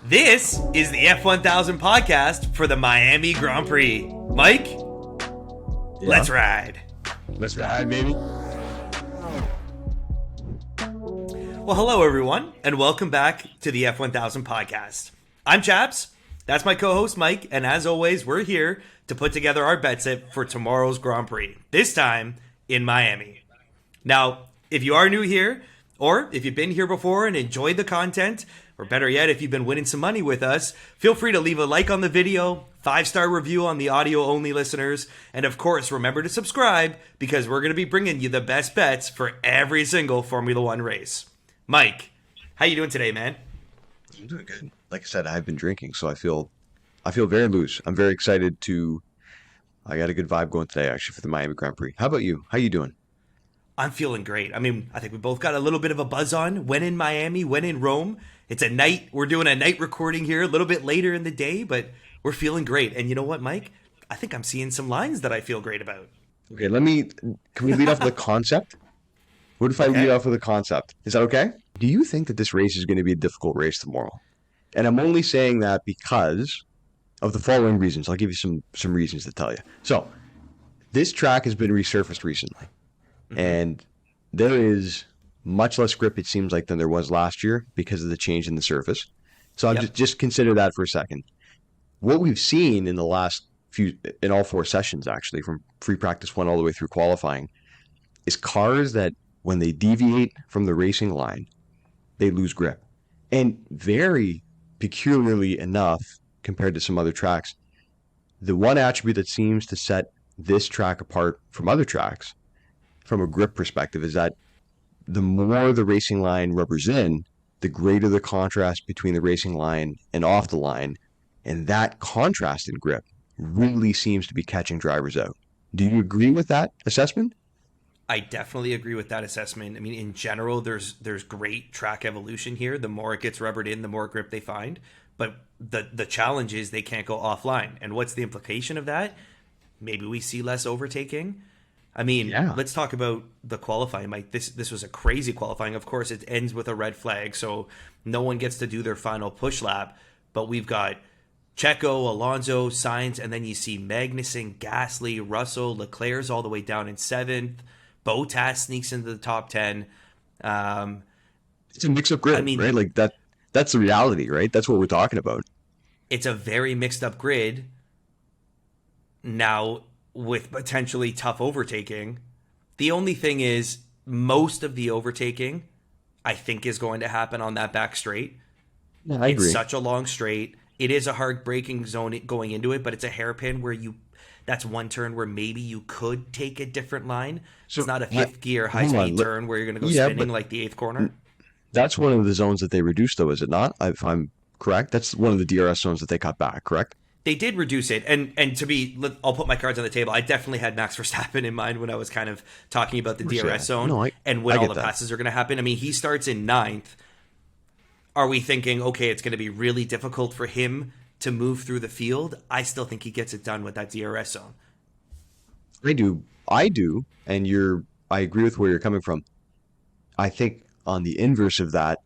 This is the F1000 podcast for the Miami Grand Prix. Mike, let's ride. Let's ride, baby. Well, hello, everyone, and welcome back to the F1000 podcast. I'm Chaps. That's my co-host, Mike, and as always, we're here to put together our bet set for tomorrow's Grand Prix, this time in Miami. Now, if you are new here, or if you've been here before and enjoyed the content, or better yet, if you've been winning some money with us, feel free to leave a like on the video, 5-star review on the audio-only listeners, and of course, remember to subscribe because we're going to be bringing you the best bets for every single Formula One race. Mike, how you doing today, man? I'm doing good. Like I said, I've been drinking, so I feel very loose. I'm very excited I got a good vibe going today, actually, for the Miami Grand Prix. How about you? How you doing? I'm feeling great. I mean, I think we both got a little bit of a buzz on. When in Miami, when in Rome. It's a night. We're doing a night recording here a little bit later in the day, but we're feeling great. And you know what, Mike? I think I'm seeing some lines that I feel great about. Okay, can we lead off with a concept? What if I lead off with a concept? Is that okay? Do you think that this race is going to be a difficult race tomorrow? And I'm only saying that because of the following reasons. I'll give you some reasons to tell you. So, this track has been resurfaced recently. Mm-hmm. And there is much less grip, it seems like, than there was last year because of the change in the surface. So just consider that for a second. What we've seen in the last in all four sessions, actually, from free practice 1 all the way through qualifying, is cars that when they deviate from the racing line, they lose grip. And very peculiarly enough, compared to some other tracks, the one attribute that seems to set this track apart from other tracks, from a grip perspective, is that the more the racing line rubbers in, the greater the contrast between the racing line and off the line. And that contrast in grip really seems to be catching drivers out. Do you agree with that assessment? I definitely agree with that assessment. I mean, in general, there's great track evolution here. The more it gets rubbered in, the more grip they find. But the challenge is they can't go offline. And what's the implication of that? Maybe we see less overtaking. I mean, Let's talk about the qualifying, Mike. This was a crazy qualifying. Of course, it ends with a red flag, so no one gets to do their final push lap. But we've got Checo, Alonso, Sainz, and then you see Magnussen, Gasly, Russell, Leclerc's all the way down in 7th. Bottas sneaks into the top 10. It's a mix-up grid, right? Like that's the reality, right? That's what we're talking about. It's a very mixed-up grid. Now, with potentially tough overtaking. The only thing is, most of the overtaking, I think, is going to happen on that back straight. Yeah, I agree. It's such a long straight. It is a hard braking zone going into it, but it's a hairpin where that's one turn where maybe you could take a different line. So it's not a fifth gear high-speed turn where you're going to go spinning like the 8th corner. That's one of the zones that they reduced, though, is it not? If I'm correct, that's one of the DRS zones that they cut back, correct? They did reduce it, and I'll put my cards on the table. I definitely had Max Verstappen in mind when I was kind of talking about the DRS zone and when all the passes are going to happen. I mean, he starts in 9th. Are we thinking, okay, it's going to be really difficult for him to move through the field? I still think he gets it done with that DRS zone. I do, and I agree with where you're coming from. I think on the inverse of that,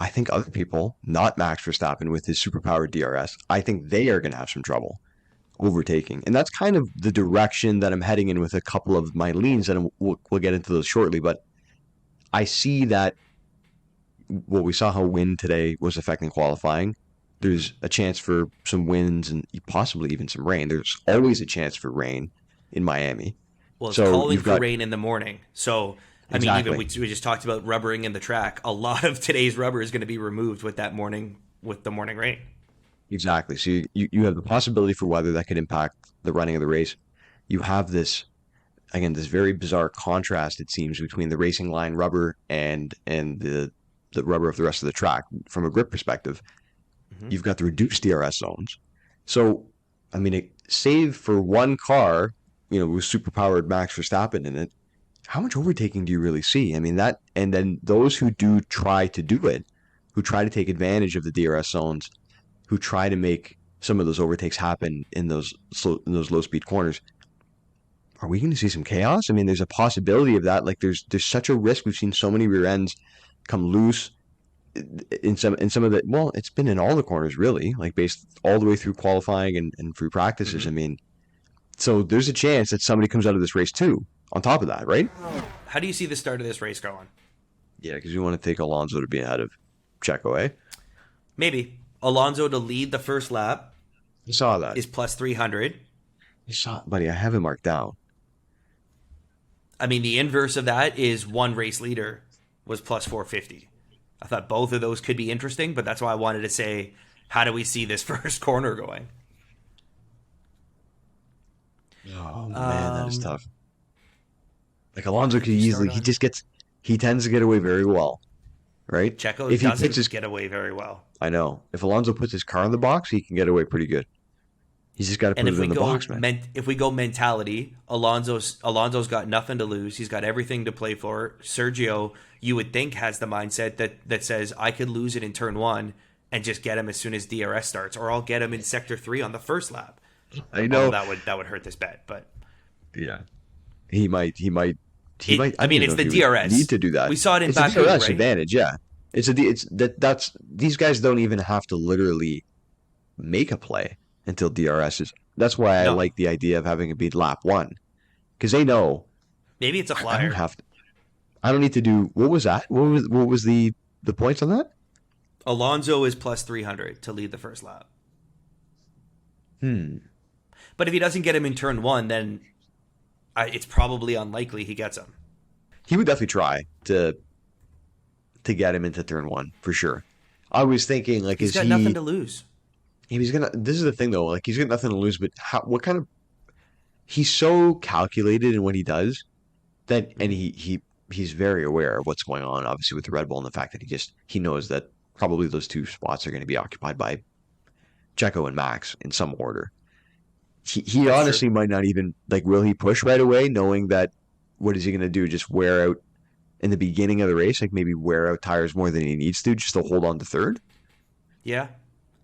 I think other people, not Max Verstappen with his superpowered DRS, I think they are going to have some trouble overtaking. And that's kind of the direction that I'm heading in with a couple of my leans, and we'll get into those shortly. But I see that we saw how wind today was affecting qualifying. There's a chance for some winds and possibly even some rain. There's always a chance for rain in Miami. Well, it's calling for rain in the morning. So exactly. I mean, even we just talked about rubbering in the track. A lot of today's rubber is going to be removed with the morning rain. Exactly. So you have the possibility for weather that could impact the running of the race. You have this very bizarre contrast, it seems, between the racing line rubber and the rubber of the rest of the track. From a grip perspective, You've got the reduced DRS zones. So, I mean, save for one car, with superpowered Max Verstappen in it, how much overtaking do you really see? I mean, and then those who do try to do it, who try to take advantage of the DRS zones, who try to make some of those overtakes happen in those low-speed corners, are we going to see some chaos? I mean, there's a possibility of that. Like, there's such a risk. We've seen so many rear ends come loose. in some of the, well, it's been in all the corners really, like based all the way through qualifying and through practices. I Mm-hmm. mean, so there's a chance that somebody comes out of this race too. On top of that, right? How do you see the start of this race going? Yeah, because you want to take Alonso to be ahead of Checo, eh? Maybe Alonso to lead the first lap I saw that. is plus 300. I saw, buddy. I have it marked down. I mean, the inverse of that is one race leader was plus 450. I thought both of those could be interesting, but that's why I wanted to say, how do we see this first corner going? Oh man, that is tough. Like Alonso What could did you start easily, on? he tends to get away very well, right? Checo If he puts his, doesn't get away very well. I know. If Alonso puts his car in the box, he can get away pretty good. He's just got to And put it in the box, man. if we go mentality, Alonso's got nothing to lose. He's got everything to play for. Sergio, you would think, has the mindset that says I could lose it in turn one and just get him as soon as DRS starts, or I'll get him in sector 3 on the first lap. I know. Although that would hurt this bet, but Yeah, he might. He might. I mean, don't it's know the if he would DRS. need to do that. We saw it in It's Baku, a DRS right? advantage. Yeah, that's these guys don't even have to literally make a play until DRS is. That's why I No, like the idea of having it be lap one because they know maybe it's a I don't flyer. have to. I don't need to do. What was that? What was the points on that? Alonso is plus 300 to lead the first lap. Hmm. But if he doesn't get him in turn one, then it's probably unlikely he gets him. He would definitely try to get him into turn one for sure. I was thinking like, He's is got he? nothing to lose. He's gonna. This is the thing though. Like he's got nothing to lose, but what kind of? He's so calculated in what he does that, and he's very aware of what's going on. Obviously with the Red Bull and the fact that he knows that probably those two spots are going to be occupied by Checo and Max in some order. He That's true. honestly might not even like. Will he push right away, knowing that? What is he going to do? Just wear out in the beginning of the race, like maybe wear out tires more than he needs to, just to hold on to third. Yeah.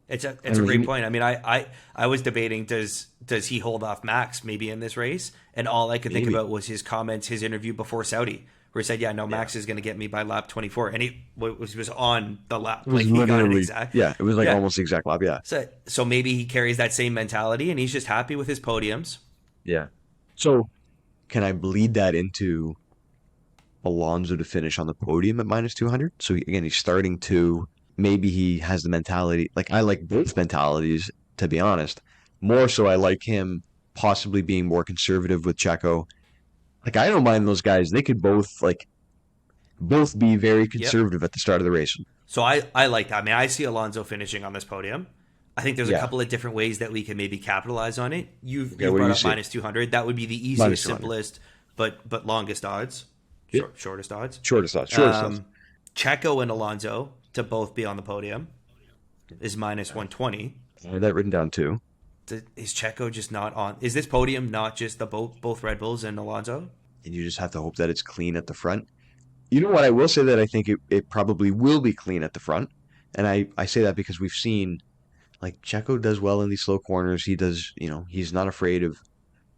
I It's a don't great know. point. I mean, I was debating does he hold off Max maybe in this race, and all I could think Maybe. about was his comments, his interview before Saudi, where he said, "Yeah, no, Yeah. Max is going to get me by lap 24," and he was on the lap, It was like he got it literally, exact. yeah, it was like Yeah, almost the exact lap. Yeah. so maybe he carries that same mentality, and he's just happy with his podiums. Yeah. So can I bleed that into Alonso to finish on the podium at minus 200? So again, he's starting to, maybe he has the mentality. Like I like both mentalities, to be honest. More so, I like him possibly being more conservative with Checo. Like I don't mind those guys. They could both be very Yep. conservative at the start of the race. So I like that. I mean, I see Alonso finishing on this podium. I think there's a Yeah. couple of different ways that we can maybe capitalize on it. Okay, You what do brought you up see? minus 200. That would be the Minus easiest, 200. simplest, but longest odds, Yeah. shortest odds. Shortest thoughts. Shortest thoughts. Checo and Alonso to both be on the podium is minus 120. I had that written down too. Is Checo just not on? Is this podium not just the both Red Bulls and Alonso? And you just have to hope that it's clean at the front. You know what? I will say that I think it probably will be clean at the front. And I say that because we've seen, like, Checo does well in these slow corners. He does, he's not afraid of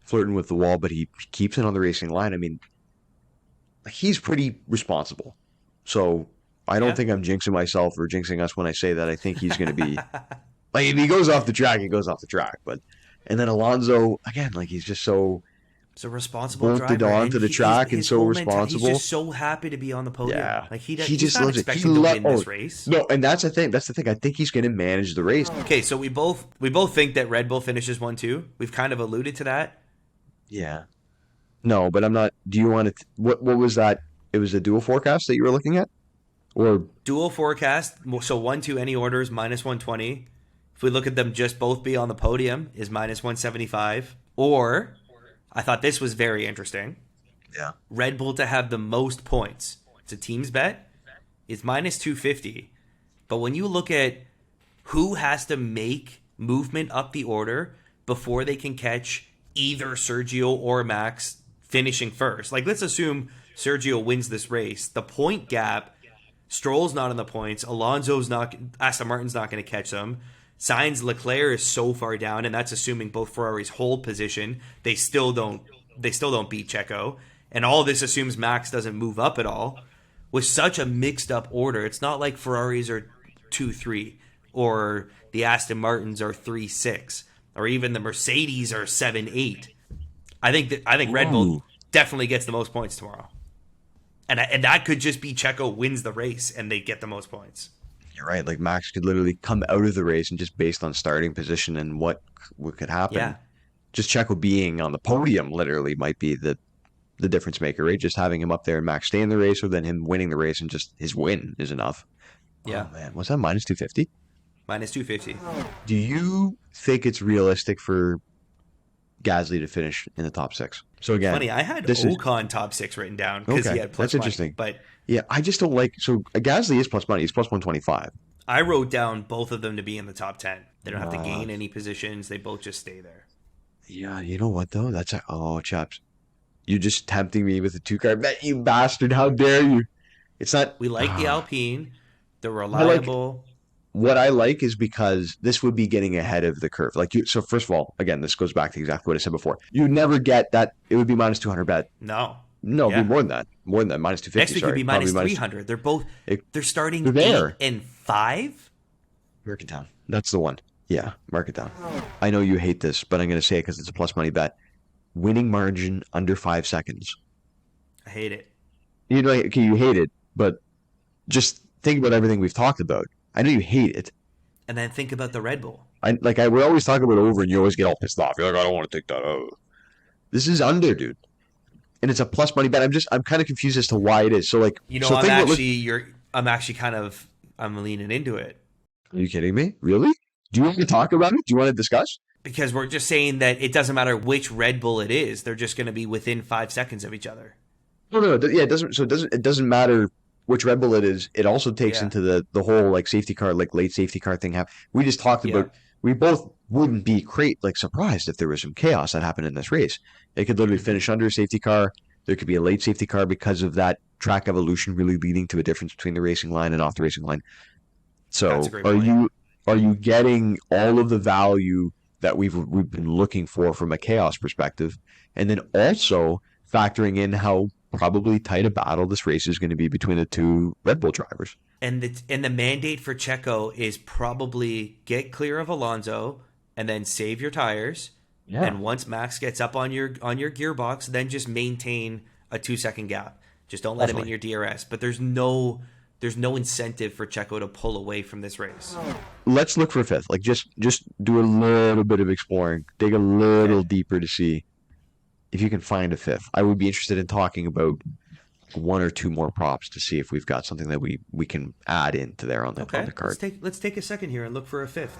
flirting with the wall, but he keeps it on the racing line. I mean, like, he's pretty responsible. So I don't Yeah. think I'm jinxing myself or jinxing us when I say that I think he's going to be, like, if he goes off the track, he goes off the track. And then Alonso, again, like, he's just so It's a responsible bolted driver, onto and the track and his so whole mentality, responsible. he's just so happy to be on the podium. Yeah. Like He he's just not loves it. expecting to win this race. No, and that's the thing. That's the thing. I think he's going to manage the race. Okay, so we both think that Red Bull finishes 1-2. We've kind of alluded to that. Yeah. No, but I'm not. Do you want to? What was that? It was a dual forecast that you were looking at, or Dual forecast. So 1-2 any orders minus 120. If we look at them, just both be on the podium is minus 175. Or I thought this was very interesting. yeah, Red Bull to have the most points. It's a team's bet. It's minus 250. But when you look at who has to make movement up the order before they can catch either Sergio or Max finishing first. Like, let's assume Sergio wins this race. The point gap, Stroll's not in the points. Alonso's not, Aston Martin's not going to catch them. Sainz Leclerc is so far down, and that's assuming both Ferraris hold position. They still don't beat Checo. And all this assumes Max doesn't move up at all, with such a mixed up order. It's not like Ferraris are 2-3 or the Aston Martins are 3-6 or even the Mercedes are 7-8. I think Red Bull definitely gets the most points tomorrow. And that could just be Checo wins the race and they get the most points. You're right. Like Max could literally come out of the race and just based on starting position and what could happen, just Checo being on the podium literally might be the difference maker, right? Just having him up there and Max stay in the race, or then him winning the race and just his win is enough. Yeah. Oh, man. Was that minus 250? Minus 250. Do you think it's realistic for Gasly to finish in the top 6? So again, funny, I had Ocon top 6 written down because he had plus that's interesting. money, but yeah, I just don't like. So Gasly is plus money. He's plus 125. I wrote down both of them to be in the top 10. They don't have to gain any positions. They both just stay there. Yeah, you know what though? That's chaps. You're just tempting me with a 2-car bet, you bastard. How dare you? It's not. We like the Alpine. They're reliable. What I like is because this would be getting ahead of the curve. So first of all, again, this goes back to exactly what I said before. You'd never get that. It would be minus 200 bet. No, it'd be more than that. More than that. Minus 250. Next week would be minus 300. They're starting 8 and 5. Mark it down. That's the one. Yeah, mark it down. I know you hate this, but I'm going to say it because it's a plus money bet. Winning margin under 5 seconds. I hate it. You know, okay, you hate it, but just think about everything we've talked about. I know you hate it. And then think about the Red Bull. We always talk about over, and you always get all pissed off. You're like, I don't want to take that out. This is under, dude, and it's a plus money bet. I'm kind of confused as to why it is. So I'm leaning into it. Are you kidding me? Really? Do you want to talk about it? Do you want to discuss? Because we're just saying that it doesn't matter which Red Bull it is; they're just going to be within 5 seconds of each other. No. Yeah, it doesn't. So it doesn't matter which Red Bull it is. It also takes into the whole like safety car, like late safety car thing. We just talked about. We both wouldn't be surprised if there was some chaos that happened in this race. It could literally finish under a safety car. There could be a late safety car because of that track evolution really leading to a difference between the racing line and off the racing line. So are you getting all of the value that we've been looking for from a chaos perspective, and then also factoring in how probably tight a battle this race is going to be between the two Red Bull drivers? And the mandate for Checo is probably get clear of Alonso and then save your tires. Yeah. And once Max gets up on your gearbox, then just maintain a 2-second gap. Just don't let him in your DRS. But there's no incentive for Checo to pull away from this race. Let's look for a fifth. Like just do a little bit of exploring. Dig a little deeper to see if you can find a fifth. I would be interested in talking about one or two more props to see if we've got something that we can add into there on the card. Let's take a second here and look for a fifth.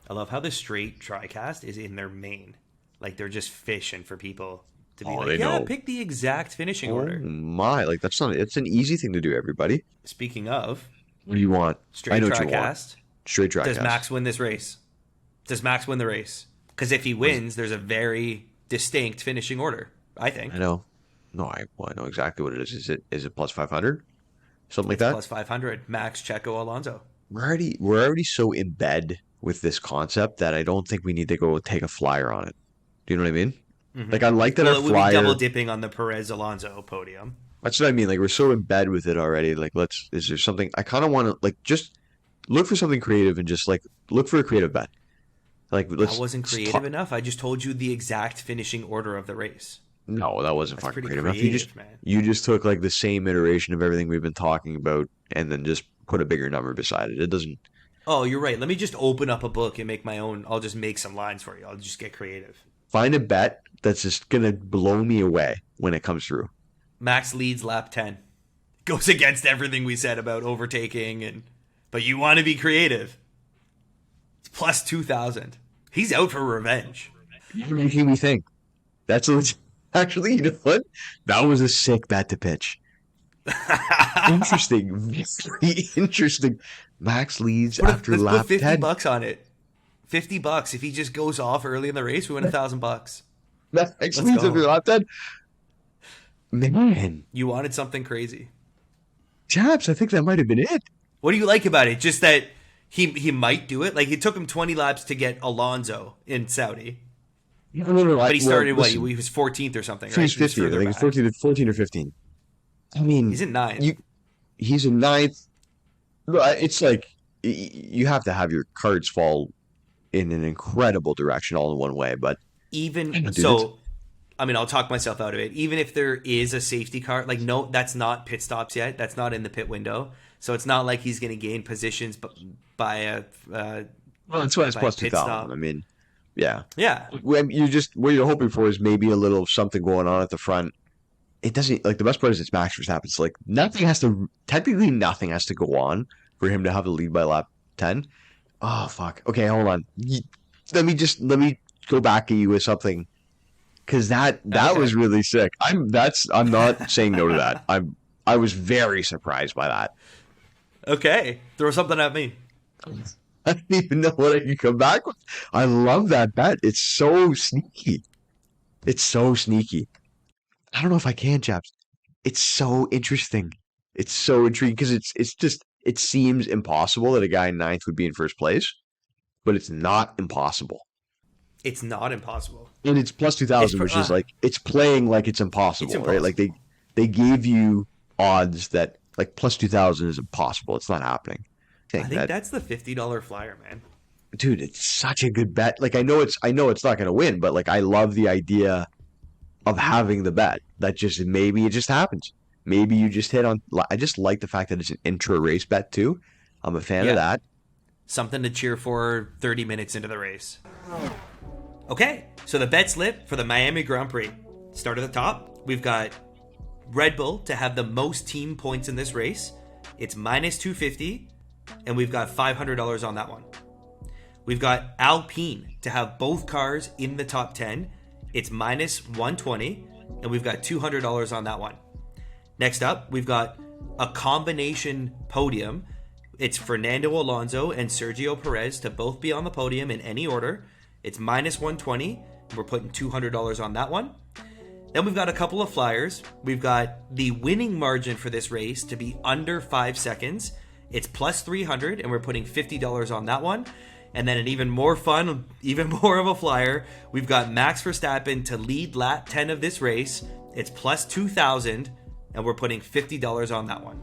I love how the straight TriCast is in their main. Like they're just fishing for people to be pick the exact finishing order. Oh my, it's an easy thing to do, everybody. Speaking of, what do you want? Straight TriCast. Straight TriCast. Does Max win this race? Does Max win the race? Because if he wins, there's a very distinct finishing order, I think. I know. No, I know exactly what it is. Is it plus 500? Something like that? Plus 500. Max, Checo, Alonso. We're already so in bed with this concept that I don't think we need to go take a flyer on it. Do you know what I mean? Mm-hmm. Like I like that our flyer. It would be double dipping on the Perez Alonso podium. That's what I mean. Like we're so in bed with it already. Like is there something I kind of want to just look for something creative and just look for a creative bet. That wasn't creative enough. I just told you the exact finishing order of the race. No, that wasn't fucking creative enough. You just took the same iteration of everything we've been talking about and then just put a bigger number beside it. It doesn't. Oh, you're right. Let me just open up a book and make my own. I'll just make some lines for you. I'll just get creative. Find a bet that's just gonna blow me away when it comes through. Max leads lap 10. Goes against everything we said about overtaking but you want to be creative. It's plus 2,000. He's out for revenge. You're making me think. Actually, you know what? That was a sick bet to pitch. Interesting. Very interesting. Max leads after lap 10. Let's put $50 on it. $50. If he just goes off early in the race, we win $1,000. Max leads after lap 10. Man. You wanted something crazy. Chaps, I think that might have been it. What do you like about it? Just that he might do it? Like, it took him 20 laps to get Alonso in Saudi. No. But he started, he was 14th or something, right? He's 15th. I think it's 14 or 15. I mean... He's in 9th. he's a ninth. It's like you have to have your cards fall in an incredible direction all in one way. But I Even know, dude, so, I mean, I'll talk myself out of it. Even if there is a safety car, like no, that's not pit stops yet. That's not in the pit window. So it's not like he's going to gain positions by a well, that's why it's by a plus pit 2,000. stop. I mean, yeah. Yeah, When you just what you're hoping for is maybe a little something going on at the front. It doesn't like the best part is it's Max Verstappen. It's like technically nothing has to go on for him to have the lead by lap 10. Oh fuck. Okay, hold on. Let me go back at you with something because that okay, was really sick. I'm not saying no to that. I was very surprised by that. okay. Throw something at me. I don't even know what I can come back with. I love that bet. It's so sneaky. It's so sneaky. I don't know if I can, chaps. It's so interesting. It's so intriguing because it's just it seems impossible that a guy in ninth would be in first place, but it's not impossible. It's not impossible. And it's plus two It's thousand, which is like it's playing like it's it's impossible, right? Like impossible. they gave you odds that like plus 2,000 is impossible. It's not happening. I I think think that that's the $50 flyer, man. dude, it's such a good bet. Like I know it's not gonna win, but like I love the idea of having the bet. That just maybe it just happens. Maybe you just hit on. I just like the fact that it's an intra race bet too. I'm a fan of Yeah, that. something to cheer for 30 minutes into the race. Okay, so the bet slip for the Miami Grand Prix. Start at the top. We've got Red Bull to have the most team points in this race. It's minus 250, and we've got $500 on that one. We've got Alpine to have both cars in the top 10. It's minus 120, and we've got $200 on that one. Next up, we've got a combination podium. It's Fernando Alonso and Sergio Perez to both be on the podium in any order. It's minus 120. We're putting $200 on that one. Then we've got a couple of flyers. We've got the winning margin for this race to be under 5 seconds. It's plus 300, and we're putting $50 on that one. And then an even more fun, even more of a flyer, we've got Max Verstappen to lead lap 10 of this race. It's plus 2,000, and we're putting $50 on that one.